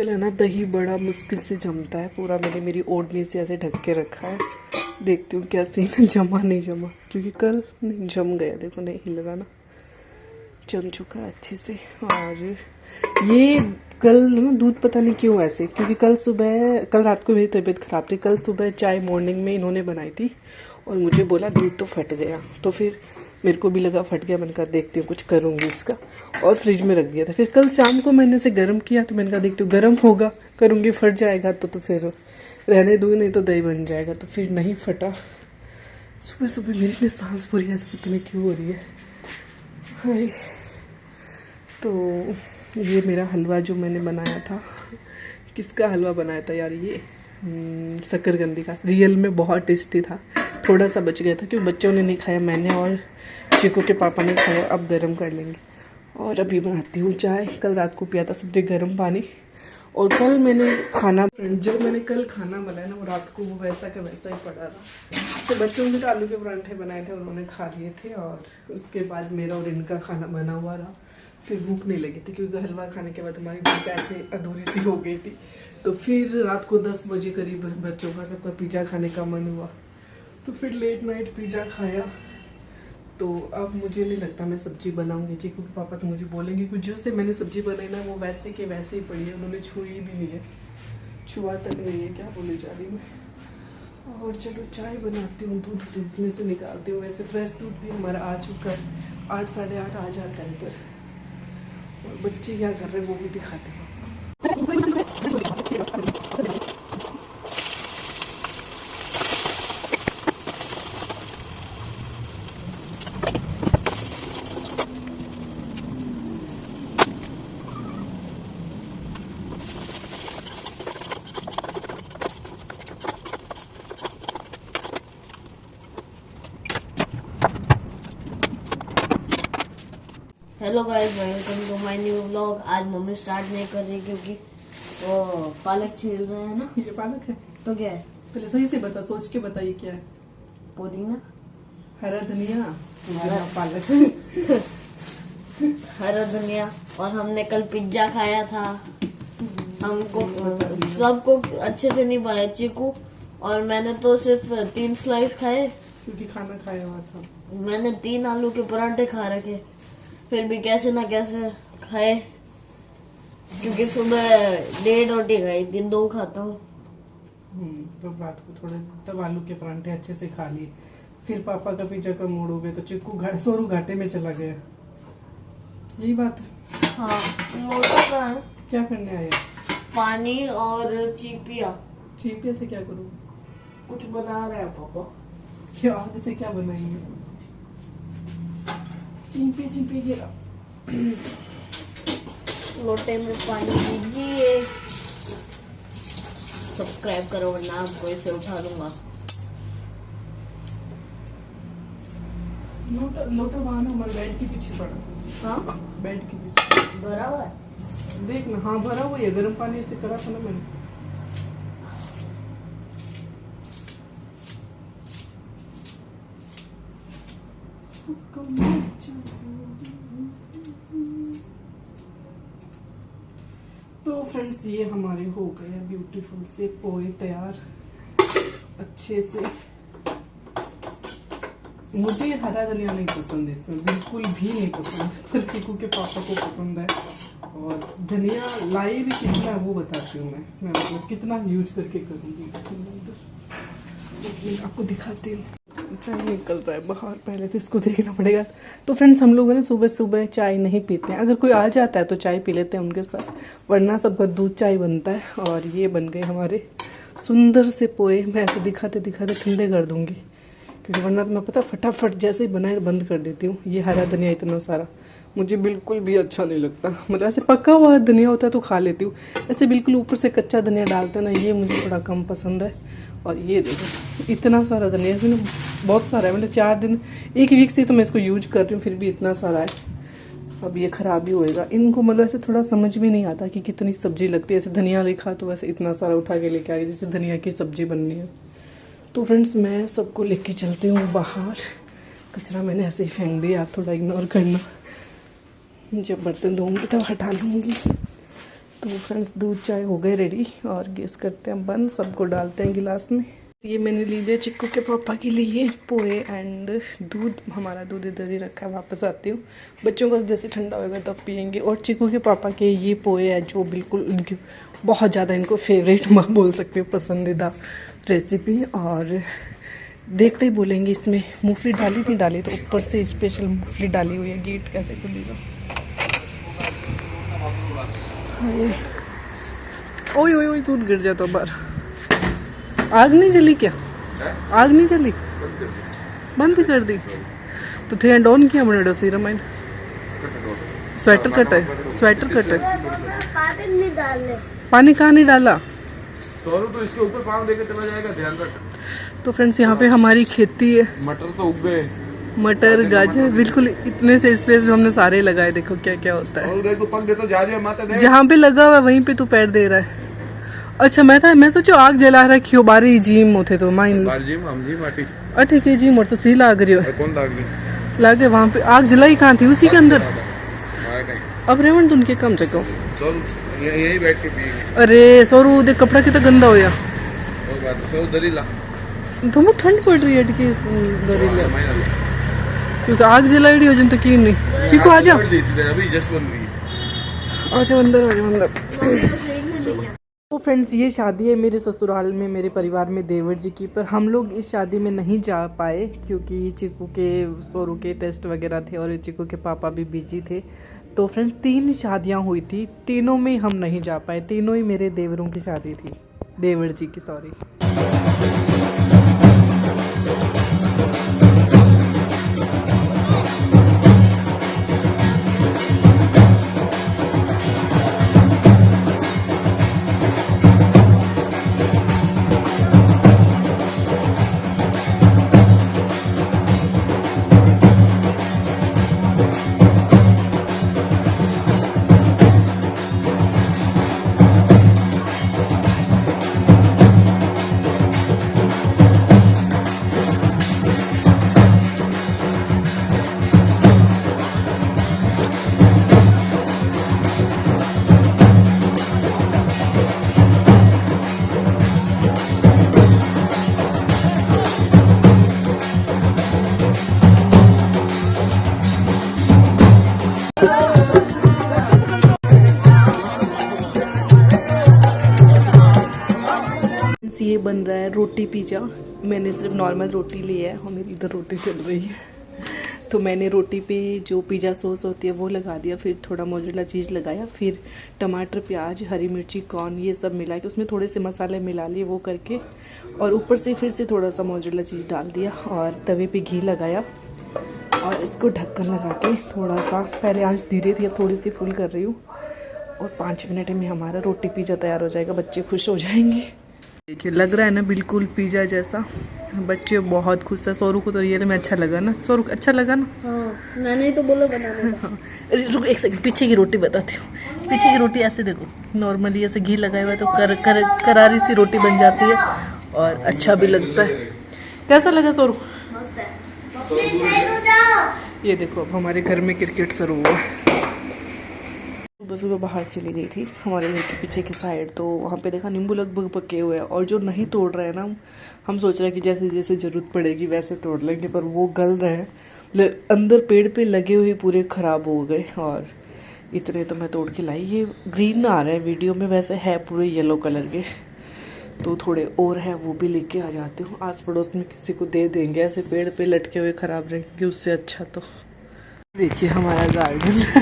आजकल है ना दही बड़ा मुश्किल से जमता है। पूरा मैंने मेरी ओढ़नी से ऐसे ढक के रखा है। देखती हूँ क्या सीन जमा नहीं जमा, क्योंकि कल नहीं जम गया। देखो नहीं हिल रहा ना, जम चुका है अच्छे से। और ये कल ना दूध पता नहीं क्यों ऐसे, क्योंकि कल रात को मेरी तबीयत ख़राब थी। कल सुबह चाय मॉर्निंग में इन्होंने बनाई थी और मुझे बोला दूध तो फट गया। तो फिर मेरे को भी लगा फट गया। मैंने कहा देखती हूँ कुछ करूँगी इसका, और फ्रिज में रख दिया था। फिर कल शाम को मैंने इसे गर्म किया तो मैंने कहा देखती हूँ गर्म होगा, करूँगी फट जाएगा तो फिर रहने दूँ, नहीं तो दही बन जाएगा। तो फिर नहीं फटा। सुबह सुबह मेरी में सांस पूरी है, पता नहीं क्यों हो रही है। हाय, तो ये मेरा हलवा जो मैंने बनाया था, किसका हलवा बनाया था यार, ये शकरकंदी का। रियल में बहुत टेस्टी था। थोड़ा सा बच गया था क्योंकि बच्चों ने नहीं खाया, मैंने और चीकू के पापा ने खाया। अब गर्म कर लेंगे। और अभी बनाती हूँ चाय। कल रात को पिया था सबने गर्म पानी। और कल मैंने खाना, जो मैंने कल खाना बनाया ना, वो रात को वो वैसा का वैसा ही पड़ा था। तो बच्चों ने तो आलू के परांठे बनाए थे, उन्होंने खा लिए थे। और उसके बाद मेरा और इनका खाना बना हुआ रहा। फिर भूख नहीं लगी थी, क्योंकि हलवा खाने के बाद हमारी भूख ऐसे अधूरी सी हो गई थी। तो फिर रात को 10 बजे करीब बच्चों का सबका पिज़्ज़ा खाने का मन हुआ, तो फिर लेट नाइट पिज़्ज़ा खाया। तो अब मुझे नहीं लगता मैं सब्जी बनाऊंगी। चीकू के पापा तो मुझे बोलेंगे कि जो से मैंने सब्जी बनाई ना, वो वैसे के वैसे ही पड़ी है, उन्होंने छुई भी नहीं है, छुआ तक नहीं है। क्या बोले जा रही मैं। और चलो चाय बनाती हूँ, दूध फ्रिज में से निकालती हूँ। वैसे फ्रेश दूध भी हमारा आ चुका है, 8 साढ़े 8 आ जाता है इधर। और बच्चे क्या कर रहे हैं वो भी दिखाते हैं। Hello guys, welcome to my new vlog. आज मम्मी स्टार्ट नहीं कर रही क्योंकि वो पालक छील रहे हैं ना। ये पालक है तो क्या है? पहले सही से बता, सोच के बताइए क्या है। पुदीना, हरा धनिया, पालक। हरा धनिया। और हमने कल पिज्जा खाया था। हमको सबको अच्छे से नहीं पाया, चीकू और मैंने तो सिर्फ 3 स्लाइस खाए, क्योंकि खाना खाया हुआ था। मैंने 3 आलू के पराठे खा रखे, फिर भी कैसे ना कैसे खाए, क्योंकि सुबह 1.5 रोटी खाई थी, 2 खाता हूँ। तो रात को थोड़े तब आलू के परांठे अच्छे से खा लिए। फिर पापा का पिज्जा का मूड हो गया, तो चिक्कू सोरू घाटे में चला गया। यही बात है। हाँ, मोटा का है। क्या करने आया? पानी और चीपिया। चीपिया से क्या करूँ? कुछ बना रहे हैं पापा। क्या आज से क्या बनाएंगे? चिंपी चिंपी के लोटे में पानी दीजिए। सब्सक्राइब करो वरना आपको इसे उठा दूंगा। लोटा वहाँ ना हमारे बेड के पीछे पड़ा। हाँ, बेड के पीछे भरा हुआ है। देख ना। हाँ भरा हुआ है, गर्म पानी से करा था ना मैंने। तो फ्रेंड्स, ये हमारे हो गए ब्यूटीफुल से पोहे तैयार अच्छे से। मुझे हरा धनिया नहीं पसंद है इसमें, बिल्कुल भी नहीं पसंद, पर चीकू के पापा को पसंद है। और धनिया लाई भी कितना है वो बताती हूँ मैं मतलब कितना यूज करके करूँगी, आपको दिखाती हूँ। चाय निकल रहा है बाहर, पहले तो इसको देखना पड़ेगा। तो फ्रेंड्स, हम लोग ना सुबह सुबह चाय नहीं पीते हैं। अगर कोई आ जाता है तो चाय पी लेते हैं उनके साथ, वरना सबका दूध चाय बनता है। और ये बन गए हमारे सुंदर से पोहे। मैं ऐसे दिखाते दिखाते ठंडे कर दूंगी, क्योंकि वरना तो मैं पता फटाफट जैसे ही बनाए बंद कर देती हूँ। ये हरा धनिया इतना सारा मुझे बिल्कुल भी अच्छा नहीं लगता। मतलब ऐसे पका हुआ धनिया होता है तो खा लेती हूँ, ऐसे बिल्कुल ऊपर से कच्चा धनिया डालते हैं ना, ये मुझे थोड़ा कम पसंद है। और ये देखो इतना सारा धनिया, इसमें बहुत सारा है। मतलब 4 दिन 1 वीक से तो मैं इसको यूज कर रही हूँ, फिर भी इतना सारा है। अब ये खराब ही होएगा। इनको मतलब ऐसे थोड़ा समझ में नहीं आता कि कितनी सब्जी लगती है। ऐसे धनिया लिखा तो वैसे इतना सारा उठा के लेके आई जैसे धनिया की सब्जी बननी है। तो फ्रेंड्स, मैं सबको लेके चलती हूँ बाहर। कचरा मैंने ऐसे ही फेंक दिया, आप थोड़ा इग्नोर करना। जब बर्तन धोऊंगी तब हटा लूँगी। तो फ्रेंड्स दूध चाय हो गए रेडी और गैस करते हैं बंद, सबको डालते हैं गिलास में। ये मैंने लीजिए चिक्कू के पापा के लिए पोहे एंड दूध, हमारा दूध इधर ही रखा है, वापस आती हूँ। बच्चों को जैसे ठंडा होगा तब पियेंगे। और चिक्कू के पापा के ये पोहे है जो बिल्कुल उनकी बहुत ज़्यादा इनको फेवरेट माँ बोल सकते हो, पसंदीदा रेसिपी। और देखते ही बोलेंगे इसमें मूंगफली डाली नहीं डाली, तो ऊपर से स्पेशल मूंगफली डाली हुई है। गेट कैसे खुलेगा? ओए ओए ओए दूध गिर जाता बाहर। आग नहीं जली क्या? आग नहीं जली, बंद कर दी तो थे एंड ऑन किया मैंने डोसी रमाइन। स्वेटर कट है, स्वेटर कट है। पानी नहीं डालने, पानी कहाँ नहीं डाला? तो इसके ऊपर पाँव देके चला जाएगा, ध्यान रख। तो फ्रेंड्स यहाँ पे हमारी खेती है, मटर तो उग गए, मटर गाजर बिल्कुल इतने से स्पेस में हमने सारे लगाए। देखो क्या क्या होता है। और देख तू पंख दे तो जा रही है माता दे। जहाँ पे लगा हुआ वहीं पे तू पैर दे रहा है। अच्छा मैं सोचो आग जला रखी हो, बारी जिम होते तो माइन जिम हम जी माटी ठीक है जिम और तो सी लाग रही हो। कौन लाग गई? लागे वहाँ पे आग जलाई कहाँ थी? उसी के अंदर। अब रेवंत उनके कम से कम यही बैठ के पिएंगे। अरे सोरू देख कपड़ा कितना गंदा हो गया। और बात सो दरीला तुम ठंड पड़ रही है कि दरीला, क्योंकि आग जलाई हो जन तो की नहीं। चिको आजा, अभी जस्ट बन रही है। आजा अंदर, आजा अंदर। तो फ्रेंड्स ये शादी है मेरे ससुराल में, मेरे परिवार में देवर जी की, पर हम लोग इस शादी में नहीं जा पाए क्योंकि चिकू के सोरू के टेस्ट वगैरह थे और चिकू के पापा भी बिजी थे। तो फ्रेंड्स 3 शादियां हुई थी, तीनों में हम नहीं जा पाए। तीनों ही मेरे देवरों की शादी थी, देवर जी की, सॉरी। ये बन रहा है रोटी पिज़्ज़ा। मैंने सिर्फ नॉर्मल रोटी ली है और मेरी इधर रोटी चल रही है। तो मैंने रोटी पे जो पिज़्ज़ा सॉस होती है वो लगा दिया, फिर थोड़ा मोज़रेला चीज़ लगाया, फिर टमाटर, प्याज, हरी मिर्ची, कॉर्न ये सब मिला के उसमें थोड़े से मसाले मिला लिए वो करके, और ऊपर से फिर से थोड़ा सा मोज़रेला चीज़ डाल दिया और तवे पे घी लगाया और इसको ढक्कन लगा के थोड़ा सा, पहले आंच धीरे धीरे थोड़ी सी फुल कर रही हूँ, और 5 मिनट में हमारा रोटी पिज़्ज़ा तैयार हो जाएगा। बच्चे खुश हो जाएंगे। देखिए लग रहा है ना बिल्कुल पिज़्ज़ा जैसा। बच्चे बहुत खुश है। सोरू को तो रियल में अच्छा लगा ना? सोरू अच्छा लगा ना? हाँ, मैंने तो बोला बनाने का। रुक एक सेकंड, पीछे की रोटी बताती हूँ। पीछे की रोटी ऐसे देखो, नॉर्मली ऐसे घी लगाया हुआ है तो करारी सी रोटी बन जाती है और अच्छा भी लगता है। कैसा लगा सोरू? मस्त है। ये देखो अब हमारे घर में क्रिकेट शुरू हुआ। सुबह सुबह बाहर चली गई थी हमारे घर के पीछे की साइड, तो वहाँ पे देखा नींबू लगभग पके हुए हैं, और जो नहीं तोड़ रहे हैं ना, हम सोच रहे हैं कि जैसे जैसे ज़रूरत पड़ेगी वैसे तोड़ लेंगे, पर वो गल रहे हैं अंदर पेड़ पे लगे हुए, पूरे ख़राब हो गए। और इतने तो मैं तोड़ के लाई। ये ग्रीन आ रहा है वीडियो में, वैसे है पूरे येलो कलर के, तो थोड़े और है वो भी लेके आ जाती हूँ। आस पड़ोस में किसी को दे देंगे, ऐसे पेड़ पे लटके हुए ख़राब रहेंगे उससे अच्छा। तो देखिए हमारा गार्डन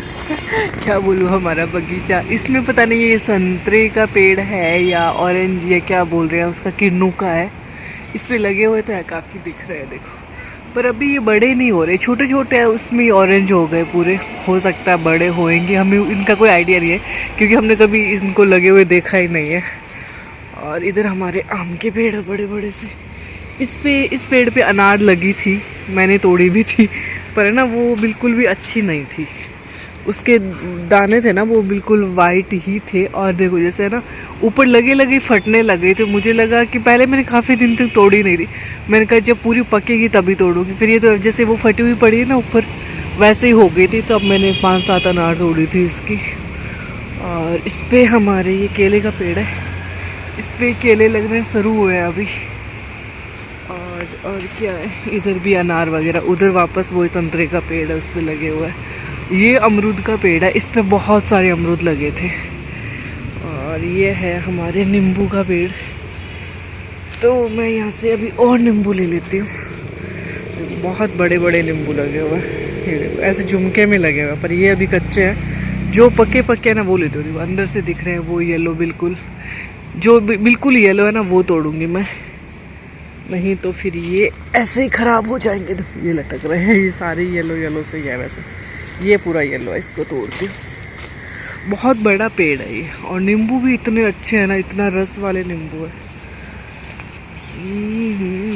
क्या बोलूँ, हमारा बगीचा। इसमें पता नहीं ये संतरे का पेड़ है या ऑरेंज या क्या बोल रहे हैं उसका, किन्नू का है। इस पे लगे हुए तो है, काफ़ी दिख रहे हैं देखो, पर अभी ये बड़े नहीं हो रहे, छोटे छोटे हैं। उसमें ऑरेंज हो गए पूरे, हो सकता है बड़े होएंगे, हमें इनका कोई आइडिया नहीं है क्योंकि हमने कभी इनको लगे हुए देखा ही नहीं है। और इधर हमारे आम के पेड़ है बड़े बड़े से। इस पेड़ पे अनार लगी थी, मैंने तोड़ी भी थी, पर ना वो बिल्कुल भी अच्छी नहीं थी। उसके दाने थे ना वो बिल्कुल वाइट ही थे, और देखो जैसे है ना ऊपर लगे लगे फटने लगे। तो मुझे लगा कि पहले मैंने काफ़ी दिन तक तोड़ी नहीं थी, मैंने कहा जब पूरी पकेगी तभी तोड़ूंगी। फिर ये तो जैसे वो फटी हुई पड़ी है ना ऊपर, वैसे ही हो गई थी। तो अब मैंने 5-7 अनार तोड़ी थी इसकी, और इस पे हमारे ये केले का पेड़ है, इस पे केले लगने शुरू हुए हैं अभी। और क्या है, इधर भी अनार वगैरह, उधर वापस वही संतरे का पेड़ है, उस पे लगे हुए हैं। ये अमरूद का पेड़ है, इस पे बहुत सारे अमरूद लगे थे। और ये है हमारे नींबू का पेड़। तो मैं यहाँ से अभी और नींबू ले लेती हूँ। बहुत बड़े बड़े नींबू लगे हुए हैं, ऐसे झुमके में लगे हुए हैं, पर ये अभी कच्चे हैं। जो पके पके हैं ना वो ले दो, अंदर से दिख रहे हैं वो येलो, बिल्कुल जो बिल्कुल येलो है ना वो तोड़ूंगी मैं, नहीं तो फिर ये ऐसे ही ख़राब हो जाएंगे। तो ये लटक रहे हैं, ये सारे येलो येलो से ही है, वैसे ये पूरा येलो है, इसको तोड़ती हूँ। बहुत बड़ा पेड़ है ये, और नींबू भी इतने अच्छे हैं ना, इतना रस वाले नींबू है।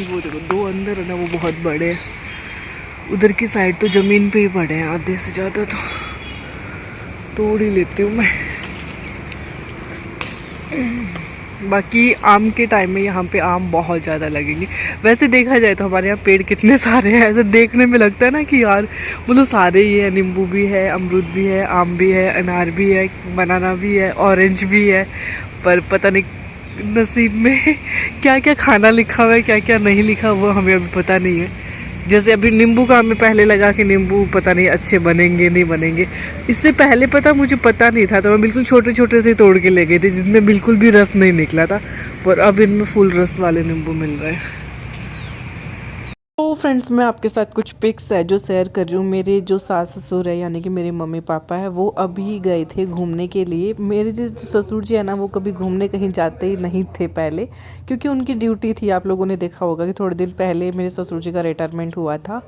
वो देखो दो अंदर है ना, वो बहुत बड़े हैं। उधर की साइड तो ज़मीन पे ही पड़े हैं आधे से ज़्यादा, तो तोड़ ही लेती हूँ मैं। बाकी आम के टाइम में यहाँ पे आम बहुत ज़्यादा लगेंगे। वैसे देखा जाए तो हमारे यहाँ पेड़ कितने सारे हैं, ऐसे देखने में लगता है ना कि यार बोलो सारे ही है, नींबू भी है, अमरूद भी है, आम भी है, अनार भी है, बनाना भी है, ऑरेंज भी है। पर पता नहीं नसीब में क्या क्या खाना लिखा हुआ है, क्या क्या नहीं लिखा हुआ हमें अभी पता नहीं है। जैसे अभी नींबू का हमें पहले लगा कि नींबू पता नहीं अच्छे बनेंगे नहीं बनेंगे, इससे पहले मुझे पता नहीं था, तो मैं बिल्कुल छोटे छोटे से तोड़ के ले गई थी, जिसमें बिल्कुल भी रस नहीं निकला था। पर अब इनमें फुल रस वाले नींबू मिल रहे हैं। तो फ्रेंड्स, मैं आपके साथ कुछ पिक्स है जो शेयर कर रही हूँ। मेरे जो सास ससुर है यानी कि मेरे मम्मी पापा है, वो अभी गए थे घूमने के लिए। मेरे जो ससुर जी है ना, वो कभी घूमने कहीं जाते ही नहीं थे पहले, क्योंकि उनकी ड्यूटी थी। आप लोगों ने देखा होगा कि थोड़े दिन पहले मेरे ससुर जी का रिटायरमेंट हुआ था,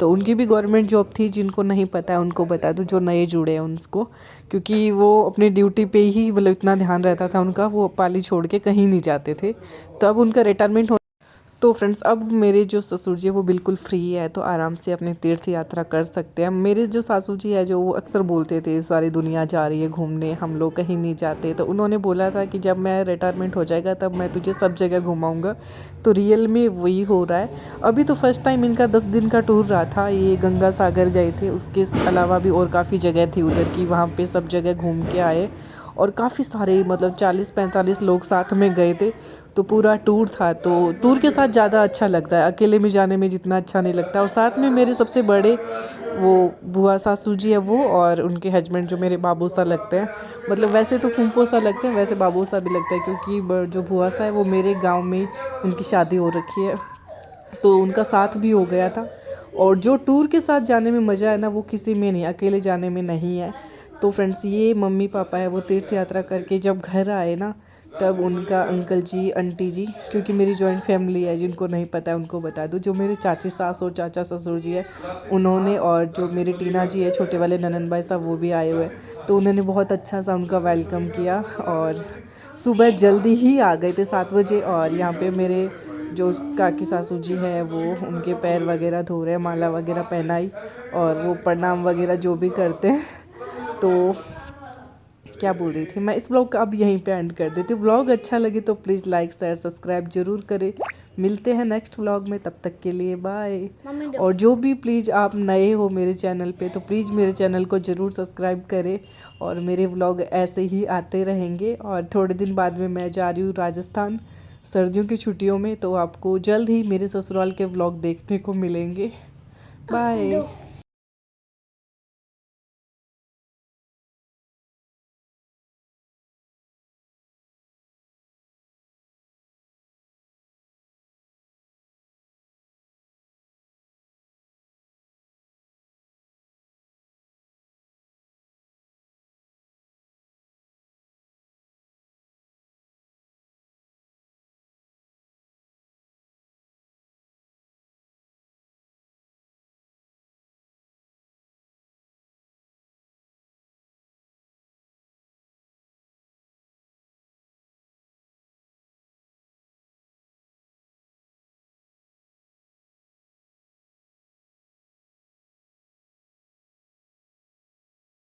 तो उनकी भी गवर्नमेंट जॉब थी। जिनको नहीं पता है उनको बता दूँ, जो नए जुड़े हैं उनको, क्योंकि वो अपनी ड्यूटी पे ही मतलब इतना ध्यान रहता था उनका, वो पाली छोड़ के कहीं नहीं जाते थे। तो अब उनका रिटायरमेंट तो फ्रेंड्स, अब मेरे जो ससुर जी है वो बिल्कुल फ्री है, तो आराम से अपने तीर्थ यात्रा कर सकते हैं। मेरे जो सासू जी है, जो वो अक्सर बोलते थे सारी दुनिया जा रही है घूमने, हम लोग कहीं नहीं जाते। तो उन्होंने बोला था कि जब मैं रिटायरमेंट हो जाएगा तब मैं तुझे सब जगह घुमाऊंगा। तो रियल में वही हो रहा है। अभी तो फर्स्ट टाइम इनका 10 दिन का टूर रहा था। ये गंगा सागर गए थे, उसके अलावा भी और काफ़ी जगह थी उधर की, वहाँ पर सब जगह घूम के आए। और काफ़ी सारे मतलब 40-45 लोग साथ में गए थे, तो पूरा टूर था। तो टूर के साथ ज़्यादा अच्छा लगता है, अकेले में जाने में जितना अच्छा नहीं लगता। और साथ में मेरे सबसे बड़े वो बुआ सासू जी है वो, और उनके हस्बैंड जो मेरे बाबू सा लगते हैं। मतलब वैसे तो फूंपो सा लगते हैं, वैसे बाबू सा भी लगता है, क्योंकि जो बुआ सा है वो मेरे गाँव में उनकी शादी हो रखी है, तो उनका साथ भी हो गया था। और जो टूर के साथ जाने में मज़ा है ना, वो किसी में नहीं, अकेले जाने में नहीं है। तो फ्रेंड्स, ये मम्मी पापा है वो तीर्थ यात्रा करके जब घर आए ना, तब उनका अंकल जी आंटी जी, क्योंकि मेरी जॉइंट फैमिली है, जिनको नहीं पता है उनको बता दूं, जो मेरे चाची सास और चाचा ससुर जी है उन्होंने, और जो मेरे टीना जी है छोटे वाले ननन भाई साहब, वो भी आए हुए। तो उन्होंने बहुत अच्छा सा उनका वेलकम किया, और सुबह जल्दी ही आ गए थे 7 बजे। और यहाँ पे मेरे जो काकी सासू जी है वो उनके पैर वगैरह धो रहे हैं, माला वगैरह पहनाई, और वो प्रणाम वगैरह जो भी करते हैं। तो क्या बोल रही थी मैं, इस ब्लॉग का अब यहीं पे एंड कर देती हूँ। ब्लॉग अच्छा लगे तो प्लीज़ लाइक शेयर सब्सक्राइब ज़रूर करें। मिलते हैं नेक्स्ट ब्लॉग में, तब तक के लिए बाय। और जो भी प्लीज़ आप नए हो मेरे चैनल पे, तो प्लीज़ मेरे चैनल को ज़रूर सब्सक्राइब करें। और मेरे ब्लॉग ऐसे ही आते रहेंगे। और थोड़े दिन बाद में मैं जा रही हूँ राजस्थान सर्दियों की छुट्टियों में, तो आपको जल्द ही मेरे ससुराल के ब्लॉग देखने को मिलेंगे। बाय।